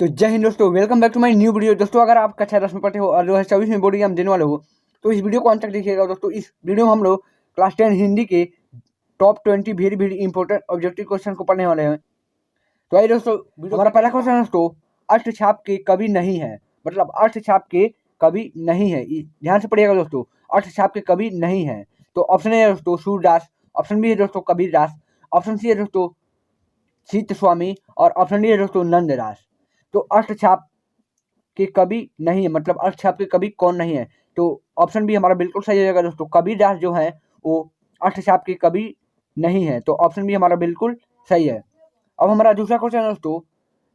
तो जय हिंद दोस्तों, welcome back to my new video. दोस्तों अगर आप कक्षा 10 में पढ़ते हो और 2024 में बोर्ड एग्जाम देने वाले हो तो इस वीडियो को अंत तक देखिएगा। दोस्तों इस वीडियो में हम लोग क्लास 10 हिंदी के top 20 very very important objective question को पढ़ने वाले हैं। तो आइए दोस्तों, हमारा पहला क्वेश्चन है दोस्तों, अष्टछाप के कवि नहीं है। मतलब अष्टछाप के कवि नहीं है, ध्यान से पढ़िएगा दोस्तों। अष्टछाप के कवि नहीं है। तो ऑप्शन ए है दोस्तों सूरदास, ऑप्शन बी है दोस्तों कबीरदास, ऑप्शन सी है दोस्तों सीत स्वामी और ऑप्शन डी है दोस्तों नंददास। तो अष्टछाप के कवि नहीं है, मतलब अष्टछाप के कवि कौन नहीं है? तो ऑप्शन बी हमारा बिल्कुल सही हो जाएगा दोस्तों। कबीरदास जो है वो अष्टछाप के कवि नहीं है, तो ऑप्शन बी हमारा बिल्कुल सही है। अब हमारा दूसरा क्वेश्चन है दोस्तों,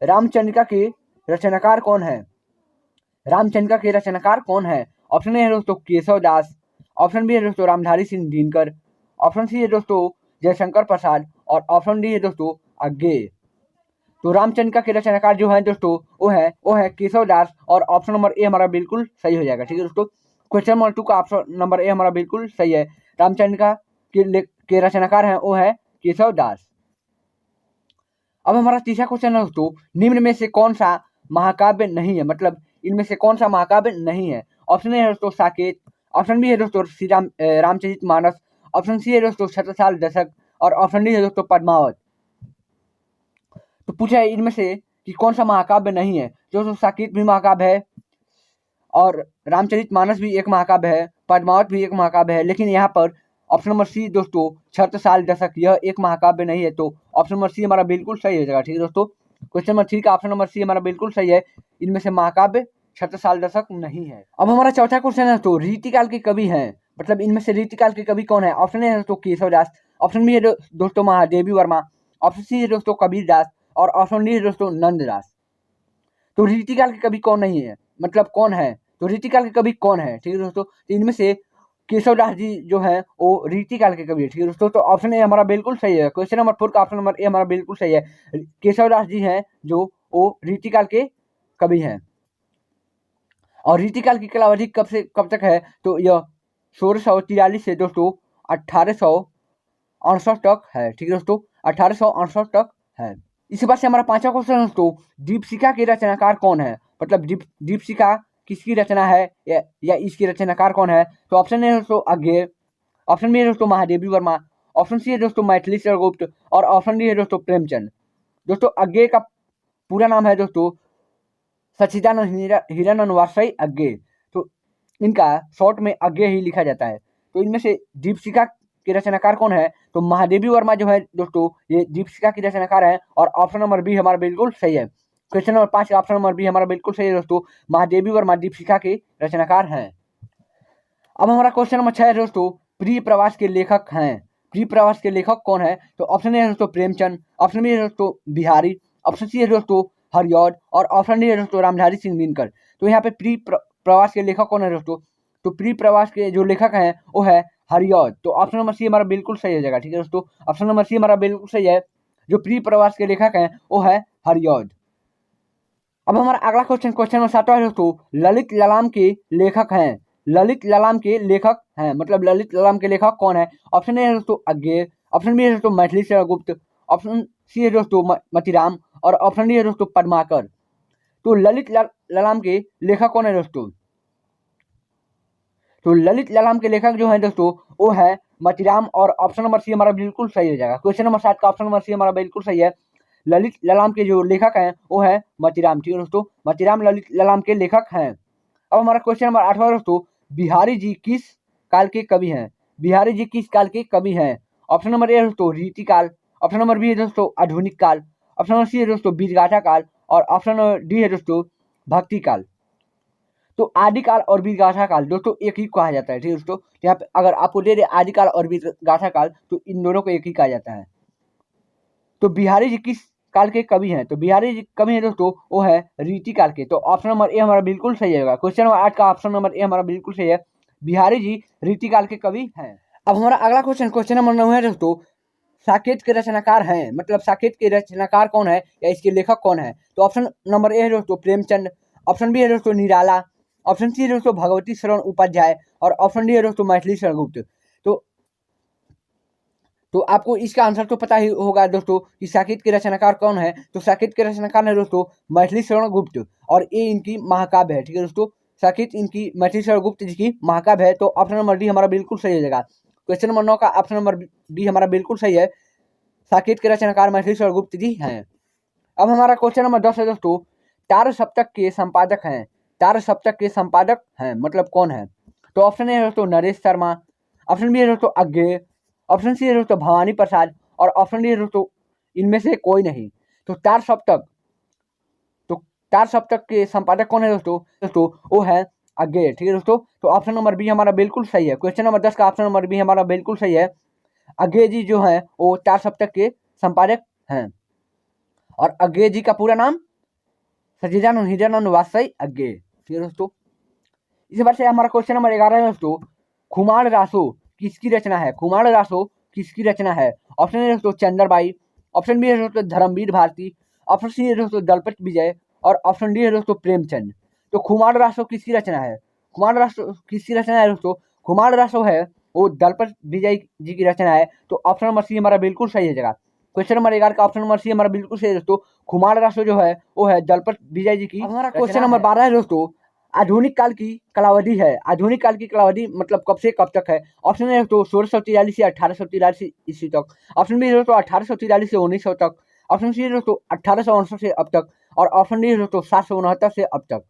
रामचंद्रिका के रचनाकार कौन है? रामचंद्रिका के रचनाकार कौन है? ऑप्शन ए है दोस्तों केशव दास, ऑप्शन बी है दोस्तों रामधारी सिंह दिनकर, ऑप्शन सी है दोस्तों जयशंकर प्रसाद और ऑप्शन डी है दोस्तों अज्ञेय। तो रामचंद्रिका के रचनाकार जो है दोस्तों वो है केशव दास और ऑप्शन नंबर ए हमारा बिल्कुल सही हो जाएगा। ठीक है दोस्तों, क्वेश्चन नंबर 2 का ऑप्शन नंबर ए हमारा बिल्कुल सही है। रामचंद्रिका के रचनाकार हैं वो है केशव दास। अब हमारा तीसरा क्वेश्चन है दोस्तों, निम्न में से कौन सा महाकाव्य नहीं है? मतलब इनमें से कौन सा महाकाव्य नहीं है? ऑप्शन ए है दोस्तों साकेत, ऑप्शन बी है दोस्तों श्री रामचरितमानस, ऑप्शन सी है दोस्तों शतसाल दशक और ऑप्शन डी है दोस्तों पद्मावत। तो पूछा है इनमें से कि कौन सा महाकाव्य नहीं है? जो साकेत भी महाकाव्य है और रामचरितमानस भी एक महाकाव्य है, पद्मावत भी एक महाकाव्य है, लेकिन यहाँ पर ऑप्शन नंबर सी दोस्तों छत्रसाल दशक यह एक महाकाव्य नहीं है। तो ऑप्शन नंबर सी हमारा बिल्कुल सही हो जाएगा। ठीक है दोस्तों, क्वेश्चन नंबर 3 का ऑप्शन नंबर सी हमारा बिल्कुल सही है। इनमें से महाकाव्य छत्रसाल दशक नहीं है। अब हमारा चौथा क्वेश्चन है तो रीतिकाल के कवि हैं, मतलब इनमें से रीतिकाल के कवि कौन है? ऑप्शन ए है दोस्तों केशवदास, ऑप्शन बी है दोस्तों महादेवी वर्मा, ऑप्शन सी है दोस्तों कबीरदास और ऑप्शन डी है दोस्तों नंददास। तो रीतिकाल के कवि कौन नहीं है, मतलब कौन है? तो रीतिकाल के कवि कौन है? ठीक है दोस्तों, तो इनमें से केशवदास जी जो है वो रीतिकाल के कवि है। ठीक है दोस्तों, तो ऑप्शन ए हमारा बिल्कुल सही है। क्वेश्चन नंबर 4 का ऑप्शन नंबर ए हमारा बिल्कुल सही है। केशवदास जी हैं जो वो रीतिकाल के कवि हैं। और रीतिकाल की कालावधि कब से कब तक है? तो यह 1643 से दोस्तों 1868 तक है। ठीक है दोस्तों, 1868 तक है। इसी बात से हमारा पांचवा क्वेश्चन दोस्तों, दीपशिखा के रचनाकार कौन है? मतलब दीपशिखा किसकी रचना है या इसकी रचनाकार कौन है? तो ऑप्शन ए दोस्तों अज्ञेय, ऑप्शन बी है दोस्तों महादेवी वर्मा, ऑप्शन सी है दोस्तों मैथिली चंद्रगुप्त और ऑप्शन डी है दोस्तों प्रेमचंद। दोस्तों अज्ञेय का पूरा नाम है दोस्तों सच्चिदानंद हिरानंद वात्स्ययी अज्ञेय। तो इनका शॉर्ट में अज्ञेय ही लिखा जाता है। तो इनमें से दीपशिखा के रचनाकार कौन है? तो महादेवी वर्मा जो है दोस्तों ये दीपशिखा की रचनाकार है और ऑप्शन नंबर बी हमारा बिल्कुल सही है। Question number 5 option number B हमारा बिल्कुल सही है दोस्तों, महादेवी वर्मा दीपशिखा के रचनाकार हैं। अब हमारा क्वेश्चन नंबर 6 है दोस्तों, प्रिय प्रवास के लेखक हैं। प्रिय प्रवास के लेखक कौन है? तो ऑप्शन ए है दोस्तों प्रेमचंद, ऑप्शन बी है दोस्तों बिहारी, ऑप्शन सी है दोस्तों हरिऔध और ऑप्शन डी है दोस्तों रामधारी सिंह दिनकर। तो यहाँ पे प्रिय प्रवास के लेखक कौन है दोस्तों? तो प्रिय प्रवास के जो लेखक हैं वो है हरिऔध। तो ऑप्शन नंबर सी हमारा बिल्कुल सही हो जाएगा। ठीक है दोस्तों, ऑप्शन नंबर सी हमारा बिल्कुल सही है। जो प्रिय प्रवास के लेखक हैं वो है हरिऔध। अब हमारा अगला क्वेश्चन नंबर 7 है दोस्तों, ललित ललाम के लेखक हैं। ललित ललाम के लेखक हैं, मतलब ललित ललाम के लेखक कौन है? ऑप्शन ए है दोस्तों अज्ञेय, ऑप्शन बी है दोस्तों मैथिली चंद्रगुप्त, ऑप्शन सी है दोस्तों मतीराम और ऑप्शन डी है दोस्तों पद्माकर। तो ललित ललाम के लेखक कौन है दोस्तों? तो ललित ललाम के लेखक जो है दोस्तों वो है मतीराम और ऑप्शन नंबर सी हमारा बिल्कुल सही हो जाएगा। क्वेश्चन नंबर 7 का ऑप्शन नंबर सी हमारा बिल्कुल सही है। ललित ललाम के जो लेखक हैं वो है मतीराम। ठीक है दोस्तों, मतीराम ललित ललाम के लेखक हैं। अब हमारा क्वेश्चन नंबर 8 दोस्तों, बिहारी जी किस काल के कवि हैं? बिहारी जी किस काल के कवि हैं? ऑप्शन नंबर ए दोस्तों रीतिकाल, ऑप्शन नंबर बी है दोस्तों आधुनिक काल, ऑप्शन नंबर सी है दोस्तों बीरगाथा काल और ऑप्शन नंबर डी है दोस्तों भक्ति काल। तो आदिकाल और बीरगाथा काल दोस्तों एक ही कहा जाता है। ठीक है दोस्तों, यहाँ पे अगर आपको दे दे आदिकाल और बीरगाथा काल तो इन दोनों को एक ही कहा जाता है। तो बिहारी जी किस काल के कवि हैं? तो बिहारी जी कवि हैं दोस्तों वो है रीतिकाल के। तो ऑप्शन नंबर ए हमारा बिल्कुल सही होगा। क्वेश्चन नंबर 8 का ऑप्शन नंबर ए हमारा बिल्कुल सही है, बिहारी जी रीतिकाल के कवि हैं। अब हमारा अगला क्वेश्चन नंबर 9 है दोस्तों, साकेत के रचनाकार हैं, मतलब साकेत के रचनाकार कौन है या इसके लेखक कौन है? तो ऑप्शन नंबर ए है दोस्तों प्रेमचंद, ऑप्शन बी है दोस्तों निराला, ऑप्शन सी है दोस्तों भगवती शरण उपाध्याय और ऑप्शन डी है दोस्तों मैथिली चंद्रगुप्त। तो तो आपको इसका आंसर तो पता ही होगा दोस्तों कि साकेत के रचनाकार कौन है। तो साकेत के रचनाकार है दोस्तों मैथिली शरण गुप्त, और ये इनकी महाकाव्य है। ठीक है दोस्तों, साकेत इनकी मैथिली शरण गुप्त जी की महाकाव्य है। तो ऑप्शन नंबर डी हमारा बिल्कुल सही हो जाएगा। क्वेश्चन नंबर 9 का ऑप्शन नंबर डी हमारा बिल्कुल सही है। साकेत के रचनाकार मैथिली शरण गुप्त जी हैं। अब हमारा क्वेश्चन नंबर 10 है दोस्तों, तार सप्तक के संपादक हैं। तार सप्तक के संपादक हैं मतलब कौन है। तो ऑप्शन ए है दोस्तों नरेश शर्मा, ऑप्शन बी है दोस्तों अज्ञेय, ऑप्शन सी है दोस्तों भवानी प्रसाद, और ऑप्शन डी है दोस्तों इनमें से कोई नहीं। तो तार सप्तक के संपादक कौन है दोस्तों वो है अज्ञेय। ठीक है दोस्तों, तो ऑप्शन नंबर बी हमारा बिल्कुल सही है। क्वेश्चन नंबर 10 का ऑप्शन नंबर बी हमारा बिल्कुल सही है। अज्ञेय जी जो है वो तार सप्तक के संपादक हैं, और अज्ञेय जी का पूरा नाम सच्चिदानंद हृदयानंद वात्सई अज्ञेय। ठीक है दोस्तों, इस बार से हमारा क्वेश्चन नंबर 11 है दोस्तों, खुमार रासो किसकी रचना है। खुमार रासो किसकी रचना है। ऑप्शन ए दोस्तों चंद्रबाई, ऑप्शन बी है दोस्तों धर्मवीर भारती, ऑप्शन सी है दोस्तों दलपत विजय, और ऑप्शन डी है दोस्तों प्रेमचंद। तो खुमार रासो किसकी रचना है। खुमार रासो किसकी रचना है दोस्तों। खुमार रासो है वो दलपत विजय जी की रचना है। तो ऑप्शन नंबर सी हमारा बिल्कुल सही है जगह। क्वेश्चन नंबर 11 का ऑप्शन नंबर सी हमारा बिल्कुल सही है दोस्तों, खुमार रासो जो है वो है दलपत विजय जी की। हमारा क्वेश्चन नंबर 12 है दोस्तों, आधुनिक काल की कलावधि है। आधुनिक काल की कलावधि मतलब कब से कब तक है। ऑप्शन ए तो 1643 से 1843 ईस्वी तक, ऑप्शन बी दोस्तों 1843 से 1900 तक, ऑप्शन सी दोस्तों 1869 से अब तक, और ऑप्शन डी दोस्तों 769 से अब तक।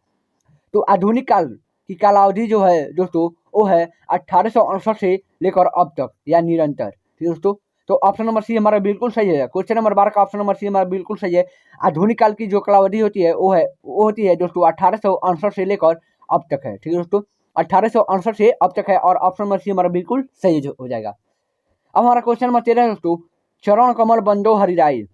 तो आधुनिक काल की कालावधि जो है दोस्तों वो है 1868 से लेकर अब तक या निरंतर। ठीक है दोस्तों, तो ऑप्शन नंबर सी हमारा बिल्कुल सही है। क्वेश्चन नंबर 12 का ऑप्शन नंबर सी हमारा बिल्कुल सही है। आधुनिक काल की जो कालावधि होती है वो होती है दोस्तों 1868 से लेकर अब तक है। ठीक है दोस्तों, 1868 से अब तक है, और ऑप्शन नंबर सी हमारा बिल्कुल सही हो जाएगा। अब हमारा क्वेश्चन नंबर 13 है दोस्तों, चरण कमल बंदो हरिराई।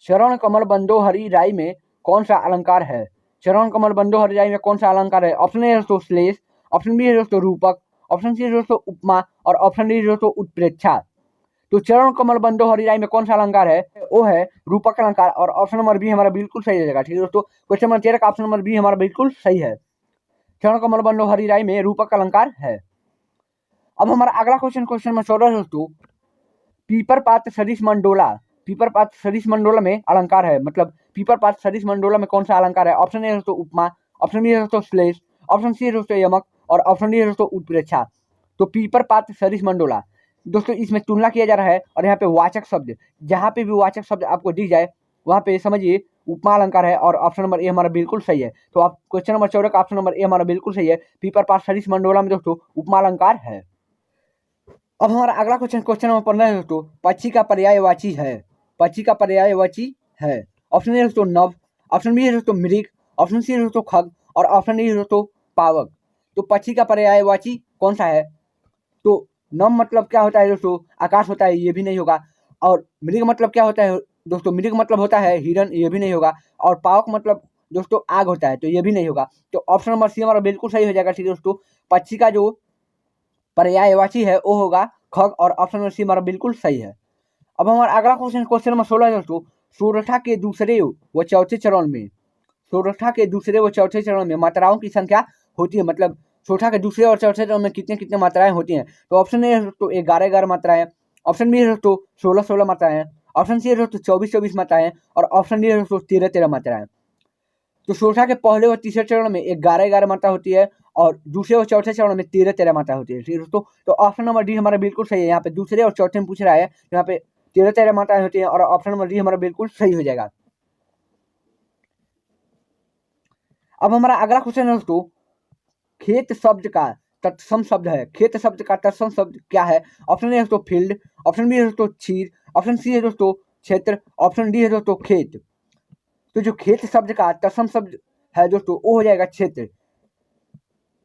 चरण कमल बंदो हरिराई में कौन सा अलंकार है। चरण कमल बंदो हरिराई में कौन सा अलंकार है। ऑप्शन ए दोस्तों श्लेष, ऑप्शन बी है दोस्तों रूपक, ऑप्शन सी है दोस्तों उपमा, और ऑप्शन डी है दोस्तों उत्प्रेक्षा। तो चरण कमल बंदो हरिराई में कौन सा अलंकार है वो है रूपक अलंकार, और ऑप्शन नंबर बी हमारा बिल्कुल सही हो जाएगा। ठीक है दोस्तों, क्वेश्चन नंबर 13 का ऑप्शन नंबर बी हमारा बिल्कुल सही है। चरण कमल बंदो हरिराई में रूपक अलंकार है। अब हमारा अगला क्वेश्चन नंबर 14 दोस्तों, पीपर पात सरिस मंडोला। पीपर पात सरिस मंडोला में अलंकार है मतलब पीपर पात सरिस मंडोला में कौन सा अलंकार है। ऑप्शन ए दोस्तों उपमा, ऑप्शन बी दोस्तों श्लेष, ऑप्शन सी दोस्तों यमक, और ऑप्शन डी दोस्तों उत्प्रेक्षा। तो पीपर पात सरिस मंडोला दोस्तों इसमें तुलना किया जा रहा है, और यहाँ पे वाचक शब्द, जहाँ पे भी वाचक शब्द आपको दिख जाए वहाँ पे समझिए उपमा अलंकार है, और ऑप्शन नंबर ए हमारा बिल्कुल सही है। तो आप क्वेश्चन नंबर 14 का ऑप्शन नंबर ए हमारा बिल्कुल सही है। पीपर पात सरिस मंडोला में दोस्तों उपमा अलंकार है। अब हमारा अगला क्वेश्चन नंबर 15 है दोस्तों, पक्षी का पर्यायवाची है। पक्षी का पर्यायवाची है। ऑप्शन ए दोस्तों नभ, ऑप्शन बी है दोस्तों मृग, ऑप्शन सी है दोस्तों खग, और ऑप्शन डी है दोस्तों पावक। तो पक्षी का पर्यायवाची कौन सा है। तो नभ मतलब क्या होता है दोस्तों, आकाश होता है, ये भी नहीं होगा। और मृग मतलब क्या होता है दोस्तों, मृग मतलब होता है हिरण, ये भी नहीं होगा। और पावक मतलब दोस्तों आग होता है, तो ये भी नहीं होगा। तो ऑप्शन नंबर सी हमारा बिल्कुल सही हो जाएगा। ठीक है दोस्तों, पक्षी का जो पर्यायवाची है वो होगा खग, और ऑप्शन नंबर सी हमारा बिल्कुल सही है। अब हमारा अगला क्वेश्चन नंबर 16 है दोस्तों, सोरठा के दूसरे व चौथे चरण में, सोरठा के दूसरे व चौथे चरण में मात्राओं की संख्या होती है मतलब सोरठा के दूसरे और चौथे चरण में कितने कितने मात्राएं होती हैं। तो ऑप्शन ए दोस्तों 11 मात्राएं, ऑप्शन बी है दोस्तों 16 मात्राएं, ऑप्शन सी है दोस्तों 24 मात्राएं, और ऑप्शन डी है दोस्तों 13 मात्राएं। तो सोरठा के पहले और तीसरे चरण में 11 मात्रा होती है, और दूसरे और चौथे चरण में 13 मात्रा होती है। ठीक है दोस्तों, तो ऑप्शन नंबर डी हमारा बिल्कुल सही है। यहाँ पे दूसरे और चौथे में पूछ रहा है, यहाँ पे 13 मात्राएं होती हैं, और ऑप्शन नंबर डी हमारा बिल्कुल सही हो जाएगा। अब हमारा अगला क्वेश्चन है दोस्तों, खेत शब्द का तत्सम शब्द है। खेत शब्द का तत्सम शब्द क्या है। ऑप्शन ए है दोस्तों फील्ड, ऑप्शन बी है दोस्तों क्षीर, ऑप्शन सी है दोस्तों क्षेत्र, ऑप्शन डी है दोस्तों खेत। तो जो खेत शब्द का तत्सम शब्द है दोस्तों वो हो जाएगा क्षेत्र।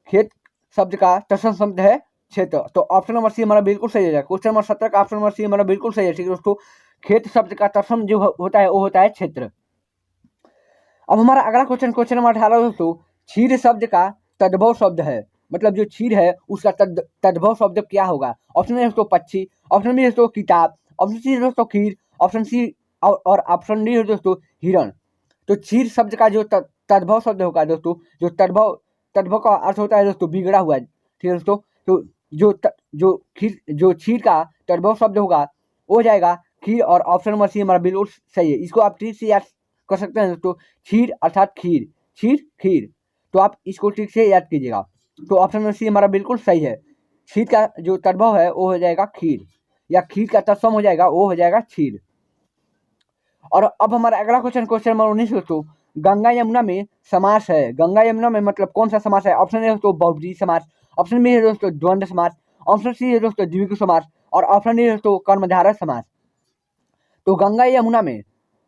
खेत शब्द का तत्सम शब्द है क्षेत्र। तो ऑप्शन नंबर सी हमारा बिल्कुल सही है। क्वेश्चन नंबर 17 का ऑप्शन नंबर सी हमारा बिल्कुल सही है। ठीक है दोस्तों, खेत शब्द का तत्सम जो होता है वो होता है क्षेत्र। अब हमारा अगला क्वेश्चन नंबर 18 दोस्तों, क्षीर शब्द का तद्भव शब्द है मतलब जो क्षीर है उसका तद्भव शब्द क्या होगा। ऑप्शन ए दोस्तों पक्षी, ऑप्शन बी है दोस्तों किताब, ऑप्शन सी है दोस्तों खीर, ऑप्शन सी और ऑप्शन डी है दोस्तों हिरण। तो क्षीर शब्द का जो तद्भव शब्द होगा दोस्तों, जो तद्भव का अर्थ होता है दोस्तों बिगड़ा हुआ। ठीक है दोस्तों, तो जो क्षीर का तद्भव शब्द होगा हो जाएगा खीर, और ऑप्शन नंबर सी हमारा बिल्कुल सही है। इसको आप ठीक से याद कर सकते हैं दोस्तों, क्षीर अर्थात खीर, क्षीर खीर। तो आप इसको ठीक से याद कीजिएगा। तो ऑप्शन नंबर सी हमारा बिल्कुल सही है। क्षीर का जो तद्भव है वो हो जाएगा खीर, या खीर का तत्सम हो जाएगा वो हो जाएगा क्षीर। और अब हमारा अगला क्वेश्चन नंबर 19 दोस्तों, गंगा यमुना में समास है। गंगा यमुना में मतलब कौन सा समास है? ऑप्शन ए दोस्तों बहुब्रीहि समास, ऑप्शन बी है दोस्तों द्वंद्व समास, ऑप्शन सी है दोस्तों द्विगु समास, और ऑप्शन डी है दोस्तों कर्मधारय समास। तो गंगा यमुना में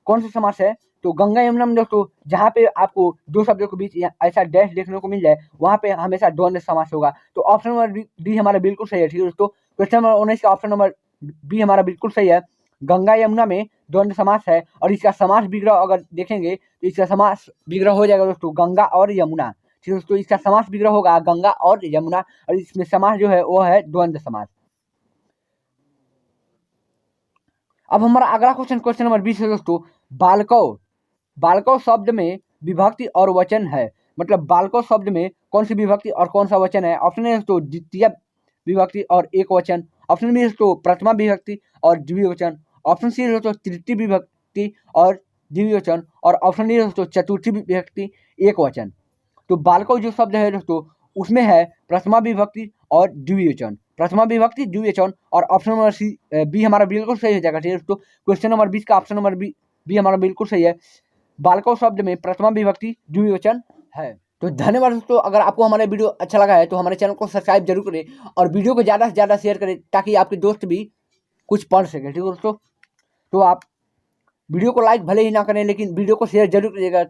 कौन सा समास है? तो गंगा यमुना में दोस्तों जहाँ पे आपको दो शब्दों के बीच ऐसा डैश देखने को मिल जाए वहाँ पे हमेशा द्वंद्व समास होगा। तो ऑप्शन नंबर डी हमारा बिल्कुल सही है। ठीक है दोस्तों, क्वेश्चन नंबर 19 का ऑप्शन नंबर बी हमारा बिल्कुल सही है। गंगा यमुना में द्वंद्व समास है, और इसका समास विग्रह अगर देखेंगे तो इसका समास विग्रह हो जाएगा दोस्तों गंगा और यमुना। ठीक है दोस्तों, इसका समास विग्रह होगा गंगा और यमुना, और इसमें समास जो है वो है द्वंद्व समास। अब हमारा अगला क्वेश्चन नंबर 20 है दोस्तों, बालकौ। बालकौ शब्द में विभक्ति और वचन है, मतलब बालकौ शब्द में कौन सी विभक्ति और कौन सा वचन है? ऑप्शन ए दोस्तों द्वितीय विभक्ति और एक वचन, ऑप्शन बी दोस्तों प्रथमा विभक्ति और द्विवचन, ऑप्शन सी दोस्तों तृतीय विभक्ति और द्विवचन, और ऑप्शन डी दोस्तों चतुर्थी विभक्ति एक वचन। तो बालकौ जो शब्द है दोस्तों उसमें है प्रथमा विभक्ति और द्विवचन, प्रथमा विभक्ति द्विवचन, और ऑप्शन नंबर सी बी हमारा बिल्कुल सही हो जाएगा। ठीक है दोस्तों, क्वेश्चन नंबर 20 का ऑप्शन नंबर बी हमारा बिल्कुल सही है। बालकौ शब्द में प्रथमा विभक्ति द्विवचन है। तो धन्यवाद दोस्तों, अगर आपको हमारा वीडियो अच्छा लगा है तो हमारे चैनल को सब्सक्राइब जरूर करें, और वीडियो को ज़्यादा से ज़्यादा शेयर करें ताकि आपके दोस्त भी कुछ पढ़ सकें। ठीक है दोस्तों, तो आप वीडियो को लाइक भले ही ना करें लेकिन वीडियो को शेयर जरूर करिएगा। तो